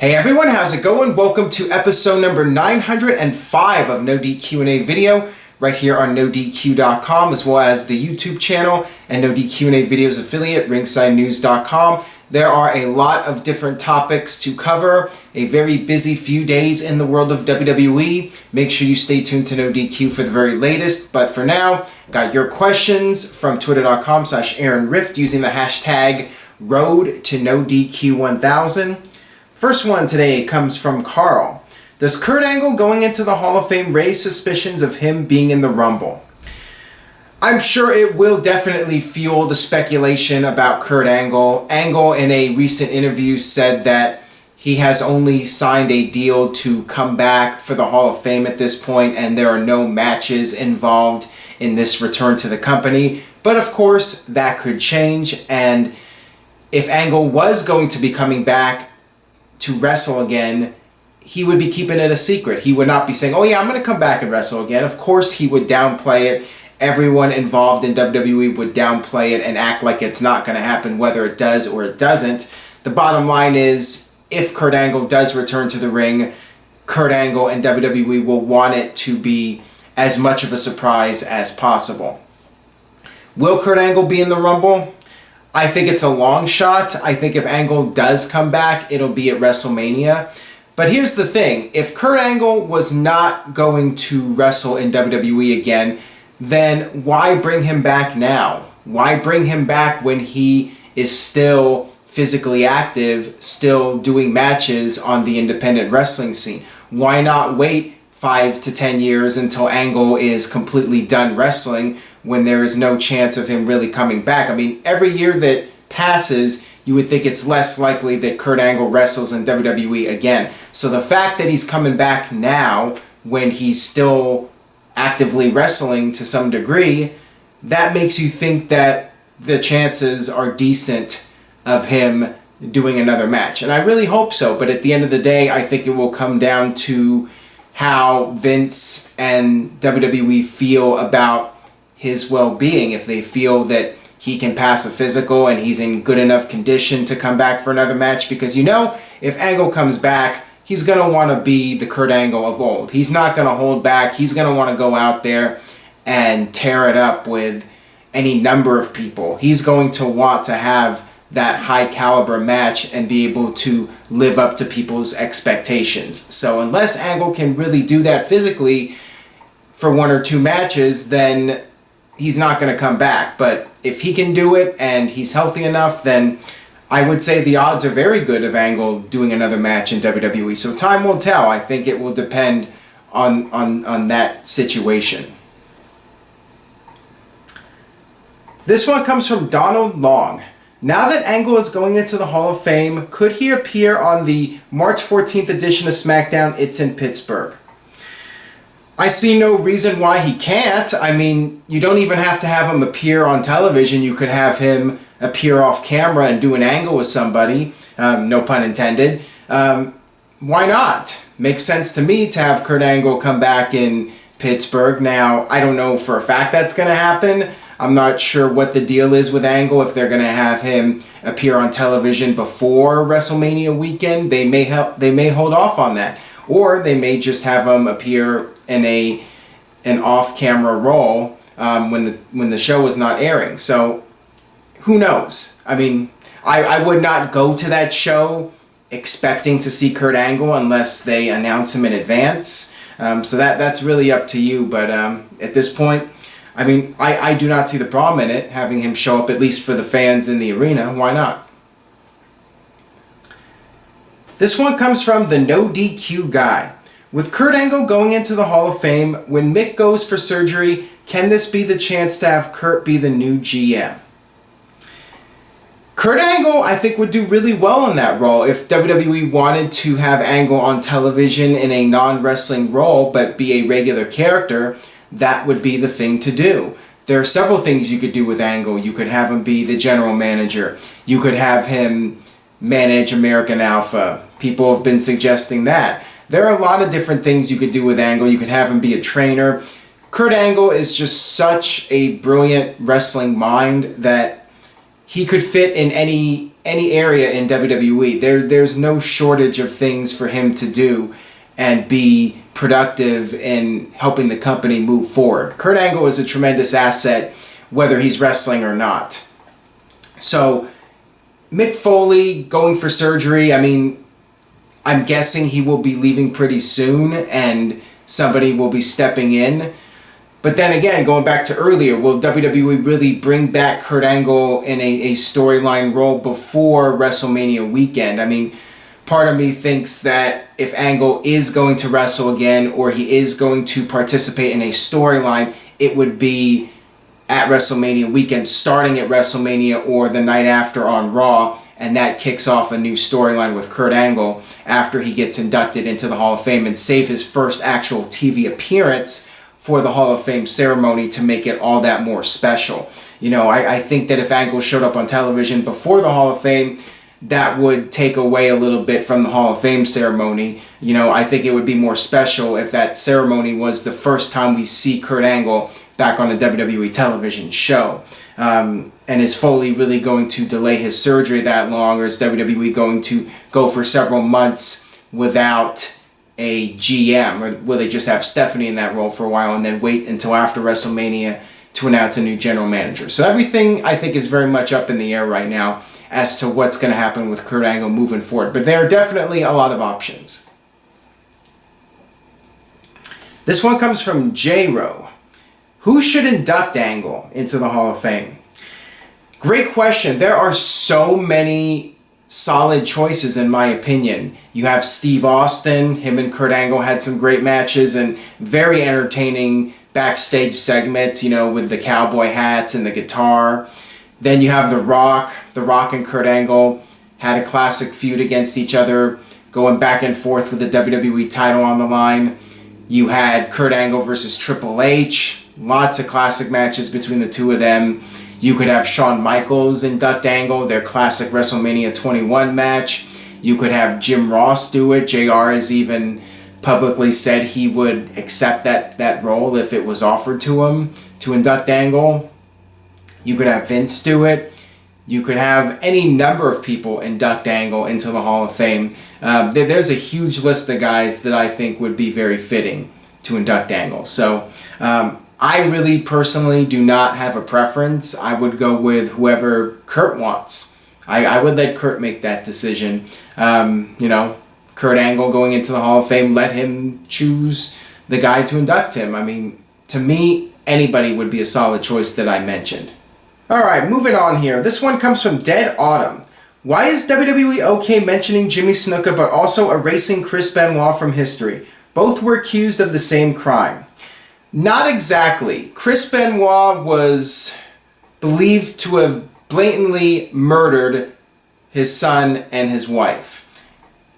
Hey everyone, how's it going? Welcome to episode number 905 of NoDQ&A video right here on NoDQ.com, as well as the YouTube channel and NoDQ&A videos affiliate, ringsidenews.com. There are a lot of different topics to cover, a very busy few days in the world of WWE. Make sure you stay tuned to NoDQ for the very latest, but for now, got your questions from twitter.com/AaronRift using the hashtag #RoadToNoDQ1000. First one today comes from Carl. Does Kurt Angle going into the Hall of Fame raise suspicions of him being in the Rumble? I'm sure it will definitely fuel the speculation about Kurt Angle. Angle in a recent interview said that he has only signed a deal to come back for the Hall of Fame at this point, and there are no matches involved in this return to the company. But of course, that could change, and if Angle was going to be coming back to wrestle again, he would be keeping it a secret. He would not be saying, oh yeah, I'm going to come back and wrestle again. Of course he would downplay it. Everyone involved in WWE would downplay it and act like it's not going to happen, whether it does or it doesn't. The bottom line is, if Kurt Angle does return to the ring, Kurt Angle and WWE will want it to be as much of a surprise as possible. Will Kurt Angle be in the Rumble? I think it's a long shot. I think if Angle does come back, it'll be at WrestleMania. But here's the thing. If Kurt Angle was not going to wrestle in WWE again, then why bring him back now? Why bring him back when he is still physically active, still doing matches on the independent wrestling scene? Why not wait 5 to 10 years until Angle is completely done wrestling, when there is no chance of him really coming back? I mean, every year that passes, you would think it's less likely that Kurt Angle wrestles in WWE again. So the fact that he's coming back now, when he's still actively wrestling to some degree, that makes you think that the chances are decent of him doing another match. And I really hope so, but at the end of the day, I think it will come down to how Vince and WWE feel about his well-being. If they feel that he can pass a physical and he's in good enough condition to come back for another match, because if Angle comes back, he's going to want to be the Kurt Angle of old. He's not going to hold back. He's going to want to go out there and tear it up with any number of people. He's going to want to have that high caliber match and be able to live up to people's expectations. So unless Angle can really do that physically for 1 or 2 matches, then he's not going to come back. But if he can do it and he's healthy enough, then I would say the odds are very good of Angle doing another match in WWE. So time will tell. I think it will depend on that situation. This one comes from Donald Long. Now that Angle is going into the Hall of Fame, could he appear on the March 14th edition of SmackDown? It's in Pittsburgh. I see no reason why he can't. I mean, you don't even have to have him appear on television. You could have him appear off camera and do an angle with somebody. No pun intended. Why not? Makes sense to me to have Kurt Angle come back in Pittsburgh. Now, I don't know for a fact that's going to happen. I'm not sure what the deal is with Angle. If they're going to have him appear on television before WrestleMania weekend, they may hold off on that. Or they may just have him appear in an off-camera role when the show is not airing. So who knows? I mean, I would not go to that show expecting to see Kurt Angle unless they announce him in advance. So that's really up to you. But at this point, I mean, I do not see the problem in it, having him show up at least for the fans in the arena. Why not? This one comes from the No DQ guy. With Kurt Angle going into the Hall of Fame, when Mick goes for surgery, can this be the chance to have Kurt be the new GM? Kurt Angle, I think, would do really well in that role. If WWE wanted to have Angle on television in a non-wrestling role, but be a regular character, that would be the thing to do. There are several things you could do with Angle. You could have him be the general manager. You could have him manage American Alpha. People have been suggesting that. There are a lot of different things you could do with Angle. You could have him be a trainer. Kurt Angle is just such a brilliant wrestling mind that he could fit in any any area in WWE. There's no shortage of things for him to do and be productive in helping the company move forward. Kurt Angle is a tremendous asset, whether he's wrestling or not. So, Mick Foley going for surgery, I mean, I'm guessing he will be leaving pretty soon and somebody will be stepping in. But then again, going back to earlier, will WWE really bring back Kurt Angle in a storyline role before WrestleMania weekend? I mean, part of me thinks that if Angle is going to wrestle again or he is going to participate in a storyline, it would be at WrestleMania weekend, starting at WrestleMania or the night after on Raw, and that kicks off a new storyline with Kurt Angle after he gets inducted into the Hall of Fame and save his first actual TV appearance for the Hall of Fame ceremony to make it all that more special. You know, I think that if Angle showed up on television before the Hall of Fame, that would take away a little bit from the Hall of Fame ceremony. You know, I think it would be more special if that ceremony was the first time we see Kurt Angle back on a WWE television show. And is Foley really going to delay his surgery that long, or is WWE going to go for several months without a GM, or will they just have Stephanie in that role for a while and then wait until after WrestleMania to announce a new general manager? So everything, I think, is very much up in the air right now as to what's going to happen with Kurt Angle moving forward. But there are definitely a lot of options. This one comes from J-Ro. Who should induct Angle into the Hall of Fame? Great question. There are so many solid choices in my opinion. You have Steve Austin. Him and Kurt Angle had some great matches and very entertaining backstage segments, you know, with the cowboy hats and the guitar. Then you have The Rock. The Rock and Kurt Angle had a classic feud against each other, going back and forth with the WWE title on the line. You had Kurt Angle versus Triple H. Lots of classic matches between the two of them. You could have Shawn Michaels induct Angle, their classic WrestleMania 21 match. You could have Jim Ross do it. JR has even publicly said he would accept that role if it was offered to him to induct Angle. You could have Vince do it. You could have any number of people induct Angle into the Hall of Fame. There's a huge list of guys that I think would be very fitting to induct Angle. So I really personally do not have a preference. I would go with whoever Kurt wants. I would let Kurt make that decision. You know, Kurt Angle going into the Hall of Fame, let him choose the guy to induct him. I mean, to me, anybody would be a solid choice that I mentioned. Alright, moving on here. This one comes from Dead Autumn. Why is WWE okay mentioning Jimmy Snuka but also erasing Chris Benoit from history? Both were accused of the same crime. Not exactly. Chris Benoit was believed to have blatantly murdered his son and his wife.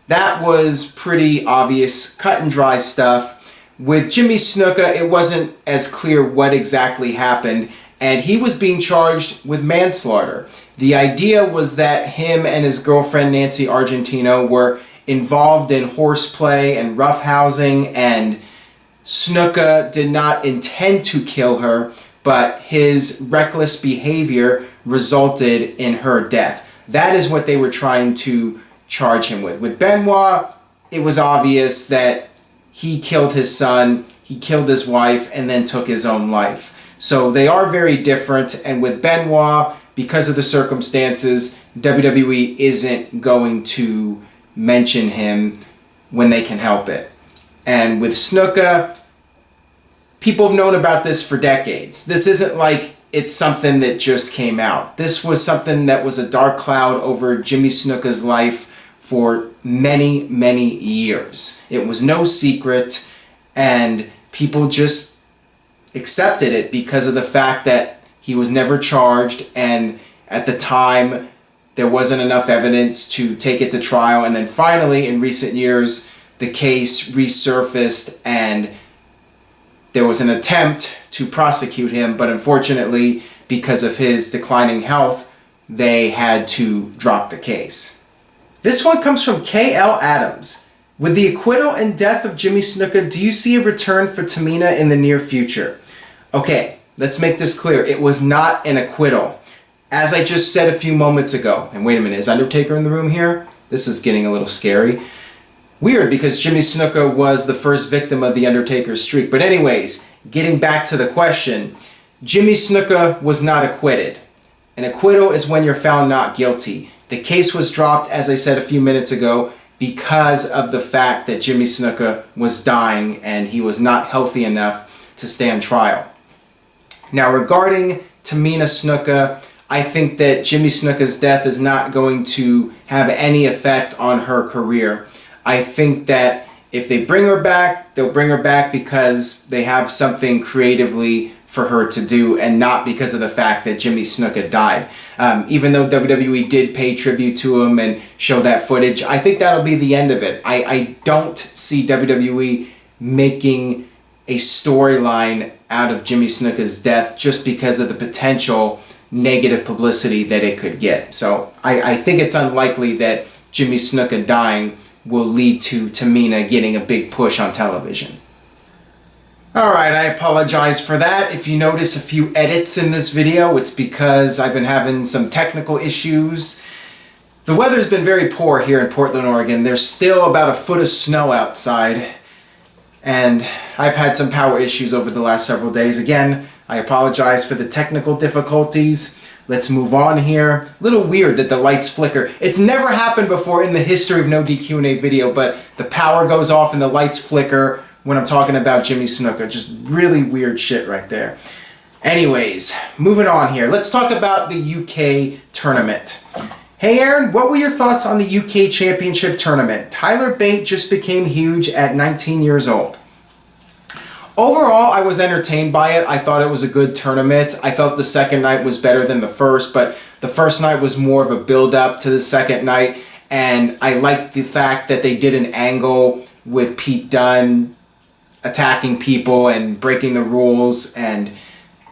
That was pretty obvious, cut and dry stuff. With Jimmy Snuka, it wasn't as clear what exactly happened, and he was being charged with manslaughter. The idea was that him and his girlfriend Nancy Argentino were involved in horseplay and roughhousing, and Snuka did not intend to kill her, but his reckless behavior resulted in her death. That is what they were trying to charge him with. With Benoit, it was obvious that he killed his son, he killed his wife, and then took his own life. So they are very different, and with Benoit, because of the circumstances, WWE isn't going to mention him when they can help it. And with Snuka, people have known about this for decades. This isn't like it's something that just came out. This was something that was a dark cloud over Jimmy Snuka's life for many, many years. It was no secret, and people just accepted it because of the fact that he was never charged, and at the time there wasn't enough evidence to take it to trial. And then finally, in recent years, the case resurfaced and there was an attempt to prosecute him, but unfortunately, because of his declining health, they had to drop the case. This one comes from KL Adams. With the acquittal and death of Jimmy Snuka, do you see a return for Tamina in the near future? Okay, let's make this clear. It was not an acquittal. as I just said a few moments ago, and wait a minute, is Undertaker in the room here? This is getting a little scary. Weird, because Jimmy Snuka was the first victim of the Undertaker's streak. But anyways, getting back to the question, Jimmy Snuka was not acquitted. An acquittal is when you're found not guilty. The case was dropped, as I said a few minutes ago, because of the fact that Jimmy Snuka was dying and he was not healthy enough to stand trial. Now, regarding Tamina Snuka, I think that Jimmy Snuka's death is not going to have any effect on her career. I think that if they bring her back, they'll bring her back because they have something creatively for her to do and not because of the fact that Jimmy Snuka died. Even though WWE did pay tribute to him and show that footage, I think that'll be the end of it. I don't see WWE making a storyline out of Jimmy Snuka's death just because of the potential negative publicity that it could get. So I think it's unlikely that Jimmy Snuka dying will lead to Tamina getting a big push on television. Alright, I apologize for that. If you notice a few edits in this video, it's because I've been having some technical issues. The weather's been very poor here in Portland, Oregon. There's still about a foot of snow outside, and I've had some power issues over the last several days. Again, I apologize for the technical difficulties. Let's move on here. A little weird that the lights flicker. It's never happened before in the history of NoDQ&A video, but the power goes off and the lights flicker when I'm talking about Jimmy Snuka. Just really weird shit right there. Anyways, moving on here. Let's talk about the UK tournament. Hey Aaron, what were your thoughts on the UK Championship tournament? Tyler Bate just became huge at 19 years old. Overall, I was entertained by it. I thought it was a good tournament. I felt the second night was better than the first, but the first night was more of a build-up to the second night, and I liked the fact that they did an angle with Pete Dunn attacking people and breaking the rules, and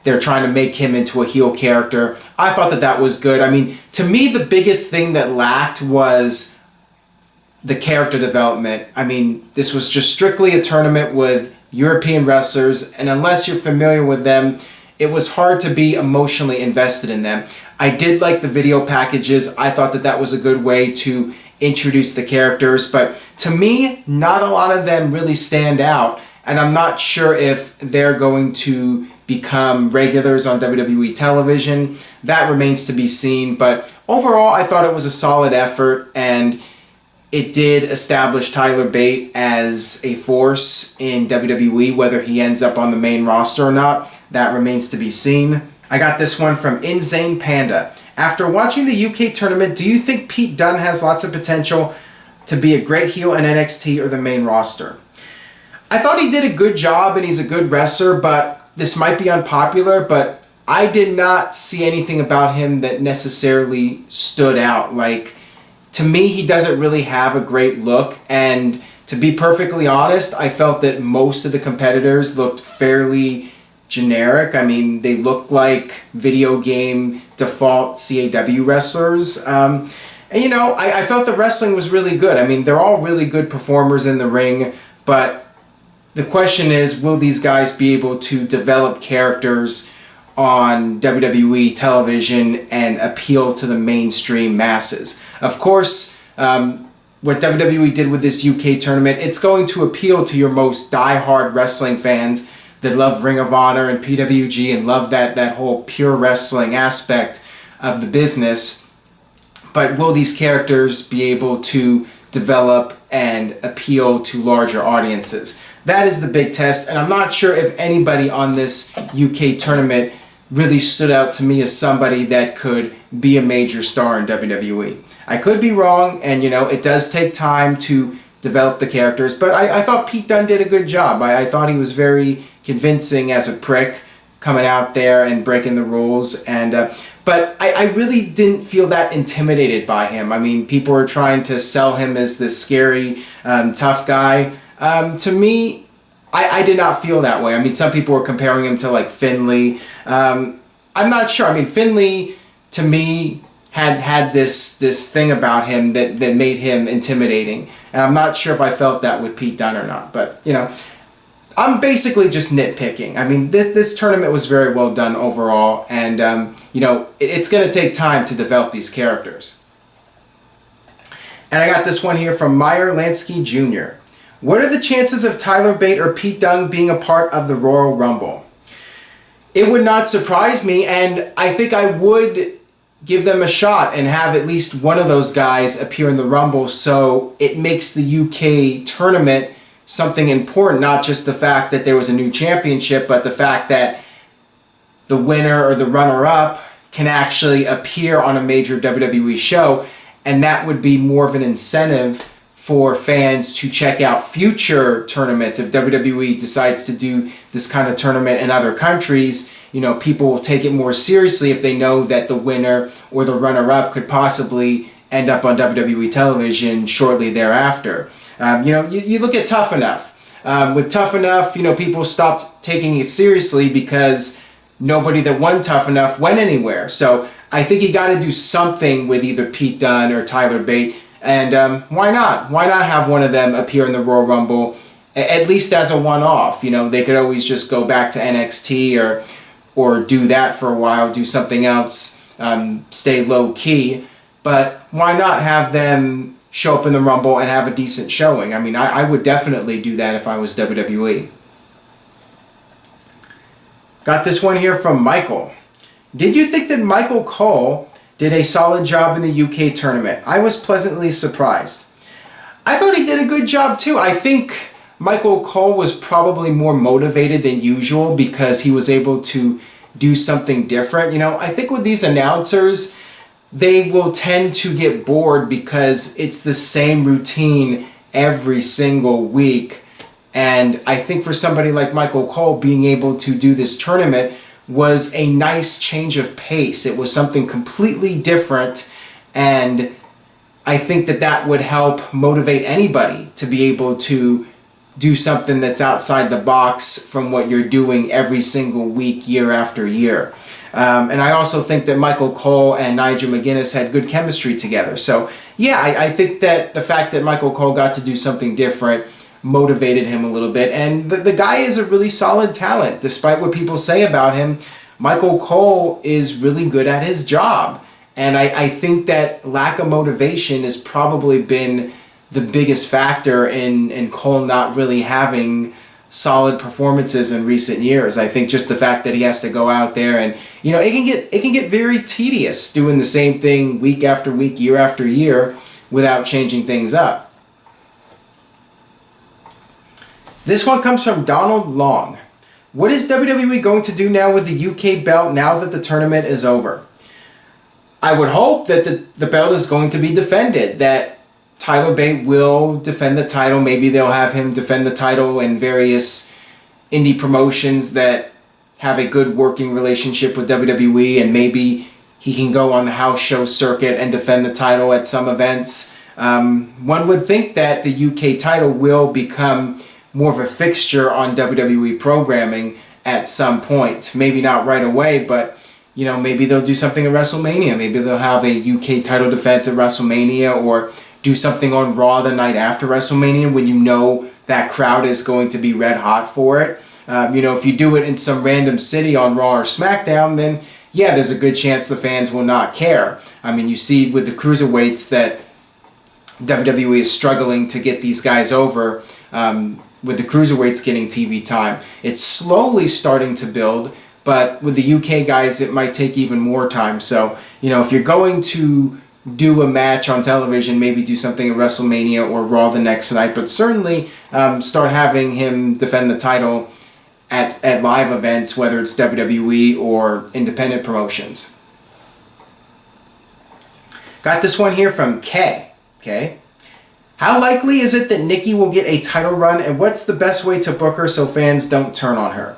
they're trying to make him into a heel character. I thought that that was good. I mean, to me, the biggest thing that lacked was the character development. I mean, this was just strictly a tournament with European wrestlers, and unless you're familiar with them, it was hard to be emotionally invested in them. I did like the video packages. I thought that that was a good way to introduce the characters, but to me, not a lot of them really stand out, and I'm not sure if they're going to become regulars on WWE television. That remains to be seen, but overall, I thought it was a solid effort, and it did establish Tyler Bate as a force in WWE. Whether he ends up on the main roster or not, that remains to be seen. I got this one from Insane Panda. After watching the UK tournament, do you think Pete Dunne has lots of potential to be a great heel in NXT or the main roster? I thought he did a good job and he's a good wrestler, but this might be unpopular, but I did not see anything about him that necessarily stood out. Like, to me, he doesn't really have a great look, and to be perfectly honest, I felt that most of the competitors looked fairly generic. I mean, they looked like video game default CAW wrestlers. And you know, I felt the wrestling was really good. I mean, they're all really good performers in the ring, but the question is, will these guys be able to develop characters on WWE television and appeal to the mainstream masses? Of course, what WWE did with this UK tournament, it's going to appeal to your most die-hard wrestling fans that love Ring of Honor and PWG and love that whole pure wrestling aspect of the business. But will these characters be able to develop and appeal to larger audiences? That is the big test, and I'm not sure if anybody on this UK tournament really stood out to me as somebody that could be a major star in WWE. I could be wrong, and you know, it does take time to develop the characters, but I thought Pete Dunne did a good job. I thought he was very convincing as a prick coming out there and breaking the rules, and but I really didn't feel that intimidated by him. I mean, people were trying to sell him as this scary, tough guy. To me, I did not feel that way. I mean, some people were comparing him to like Finlay. I'm not sure. I mean, Finlay, to me, had this thing about him that made him intimidating. And I'm not sure if I felt that with Pete Dunne or not. But, you know, I'm basically just nitpicking. I mean, this tournament was very well done overall, and it's going to take time to develop these characters. And I got this one here from Meyer Lansky Jr. What are the chances of Tyler Bate or Pete Dunne being a part of the Royal Rumble? It would not surprise me, and I think I would give them a shot and have at least one of those guys appear in the Rumble, so it makes the UK tournament something important, not just the fact that there was a new championship, but the fact that the winner or the runner-up can actually appear on a major WWE show, and that would be more of an incentive for fans to check out future tournaments. If WWE decides to do this kind of tournament in other countries, people will take it more seriously if they know that the winner or the runner-up could possibly end up on WWE television shortly thereafter. You look at Tough Enough. With Tough Enough, people stopped taking it seriously because nobody that won Tough Enough went anywhere. So I think you got to do something with either Pete Dunne or Tyler Bate. And why not? Why not have one of them appear in the Royal Rumble, at least as a one-off? They could always just go back to NXT or do that for a while, do something else, stay low-key. But why not have them show up in the Rumble and have a decent showing? I mean, I would definitely do that if I was WWE. Got this one here from Michael. Did you think that Michael Cole did a solid job in the UK tournament? I was pleasantly surprised. I thought he did a good job too. I think Michael Cole was probably more motivated than usual because he was able to do something different. I think with these announcers, they will tend to get bored because it's the same routine every single week. And I think for somebody like Michael Cole, being able to do this tournament was a nice change of pace. It was something completely different, and I think that would help motivate anybody to be able to do something that's outside the box from what you're doing every single week, year after year. And I also think that Michael Cole and Nigel McGuinness had good chemistry together. So yeah, I think that the fact that Michael Cole got to do something different motivated him a little bit. And the guy is a really solid talent. Despite what people say about him, Michael Cole is really good at his job. And I think that lack of motivation has probably been the biggest factor in Cole not really having solid performances in recent years. I think just the fact that he has to go out there and, it can get very tedious doing the same thing week after week, year after year without changing things up. This one comes from Donald Long. What is WWE going to do now with the UK belt now that the tournament is over? I would hope that the belt is going to be defended, that Tyler Bate will defend the title. Maybe they'll have him defend the title in various indie promotions that have a good working relationship with WWE, and maybe he can go on the house show circuit and defend the title at some events. One would think that the UK title will become more of a fixture on WWE programming at some point. Maybe not right away, but maybe they'll do something at WrestleMania. Maybe they'll have a UK title defense at WrestleMania, or do something on Raw the night after WrestleMania when that crowd is going to be red hot for it. If you do it in some random city on Raw or SmackDown, then yeah, there's a good chance the fans will not care. I mean, you see with the cruiserweights that WWE is struggling to get these guys over, with the cruiserweights getting TV time. It's slowly starting to build, but with the UK guys, it might take even more time. So, if you're going to do a match on television, maybe do something at WrestleMania or Raw the next night, but certainly start having him defend the title at live events, whether it's WWE or independent promotions. Got this one here from Kay. Okay. How likely is it that Nicki will get a title run, and what's the best way to book her so fans don't turn on her?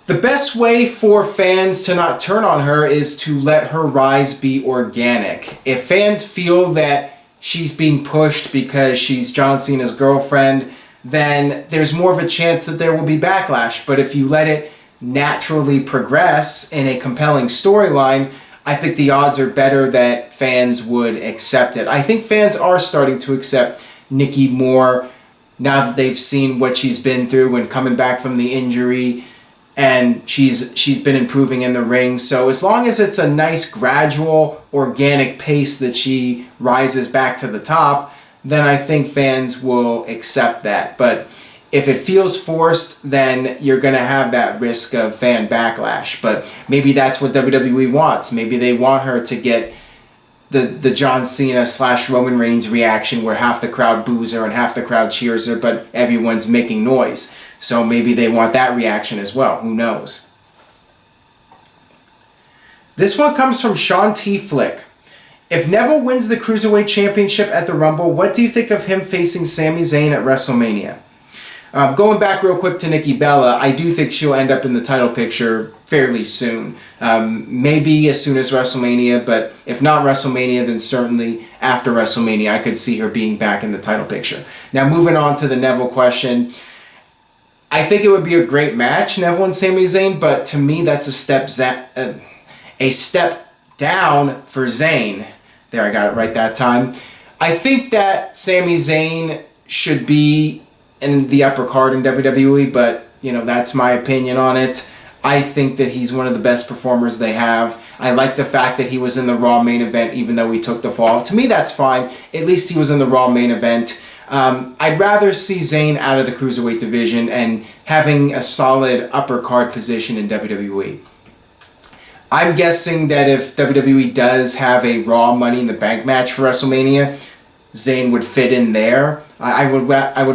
The best way for fans to not turn on her is to let her rise be organic. If fans feel that she's being pushed because she's John Cena's girlfriend, then there's more of a chance that there will be backlash. But if you let it naturally progress in a compelling storyline, I think the odds are better that fans would accept it. I think fans are starting to accept Nicki Moore now that they've seen what she's been through when coming back from the injury, and she's been improving in the ring. So as long as it's a nice gradual organic pace that she rises back to the top, then I think fans will accept that. But if it feels forced, then you're going to have that risk of fan backlash. But maybe that's what WWE wants. Maybe they want her to get the John Cena / Roman Reigns reaction where half the crowd boos her and half the crowd cheers her, but everyone's making noise. So maybe they want that reaction as well. Who knows? This one comes from Shaun T Flick. If Neville wins the Cruiserweight Championship at the Rumble, what do you think of him facing Sami Zayn at WrestleMania? Going back real quick to Nikki Bella, I do think she'll end up in the title picture fairly soon. Maybe as soon as WrestleMania, but if not WrestleMania, then certainly after WrestleMania, I could see her being back in the title picture. Now, moving on to the Neville question. I think it would be a great match, Neville and Sami Zayn, but to me, that's a step down for Zayn. There, I got it right that time. I think that Sami Zayn should be in the upper card in WWE, but, you know, that's my opinion on it. I think that he's one of the best performers they have. I like the fact that he was in the Raw main event, even though he took the fall. To me, that's fine. At least he was in the Raw main event. I'd rather see Zayn out of the Cruiserweight division and having a solid upper card position in WWE. I'm guessing that if WWE does have a Raw Money in the Bank match for WrestleMania, Zayn would fit in there. I would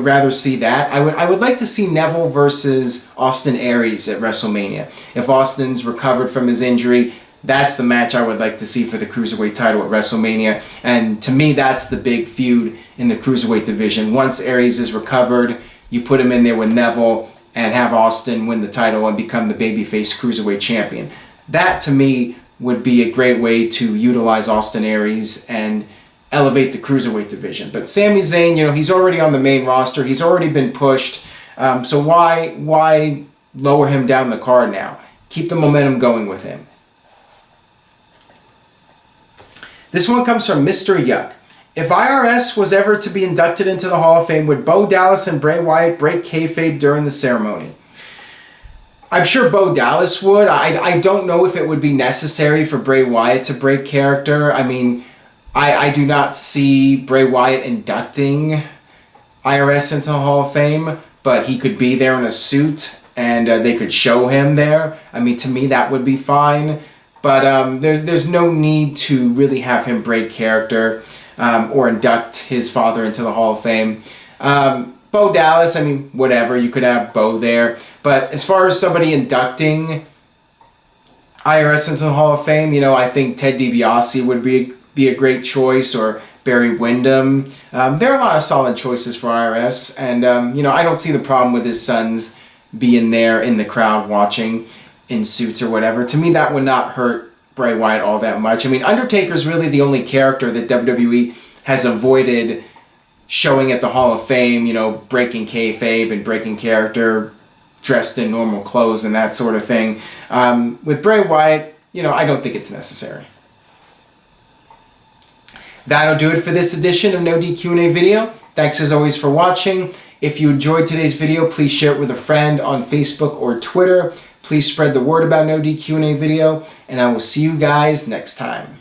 rather see that. I would like to see Neville versus Austin Aries at WrestleMania. If Austin's recovered from his injury, that's the match I would like to see for the Cruiserweight title at WrestleMania. And to me, that's the big feud in the Cruiserweight division. Once Aries is recovered, you put him in there with Neville and have Austin win the title and become the babyface Cruiserweight champion. That, to me, would be a great way to utilize Austin Aries and elevate the Cruiserweight division. But Sami Zayn, you know, he's already on the main roster. He's already been pushed. So why lower him down the card now? Keep the momentum going with him. This one comes from Mr. Yuck. If IRS was ever to be inducted into the Hall of Fame, would Bo Dallas and Bray Wyatt break kayfabe during the ceremony? I'm sure Bo Dallas would. I don't know if it would be necessary for Bray Wyatt to break character. I mean, I do not see Bray Wyatt inducting IRS into the Hall of Fame, but he could be there in a suit and they could show him there. I mean, to me, that would be fine. But there's no need to really have him break character or induct his father into the Hall of Fame. Bo Dallas, I mean, whatever. You could have Bo there. But as far as somebody inducting IRS into the Hall of Fame, you know, I think Ted DiBiase would be a great choice, or Barry Windham. There are a lot of solid choices for IRS. And, you know, I don't see the problem with his sons being there in the crowd watching in suits or whatever. To me, that would not hurt Bray Wyatt all that much. I mean, Undertaker's really the only character that WWE has avoided showing at the Hall of Fame, you know, breaking kayfabe and breaking character, dressed in normal clothes and that sort of thing. With Bray Wyatt, you know, I don't think it's necessary. That'll do it for this edition of No DQ&A video. Thanks as always for watching. If you enjoyed today's video, please share it with a friend on Facebook or Twitter. Please spread the word about No DQ&A video, and I will see you guys next time.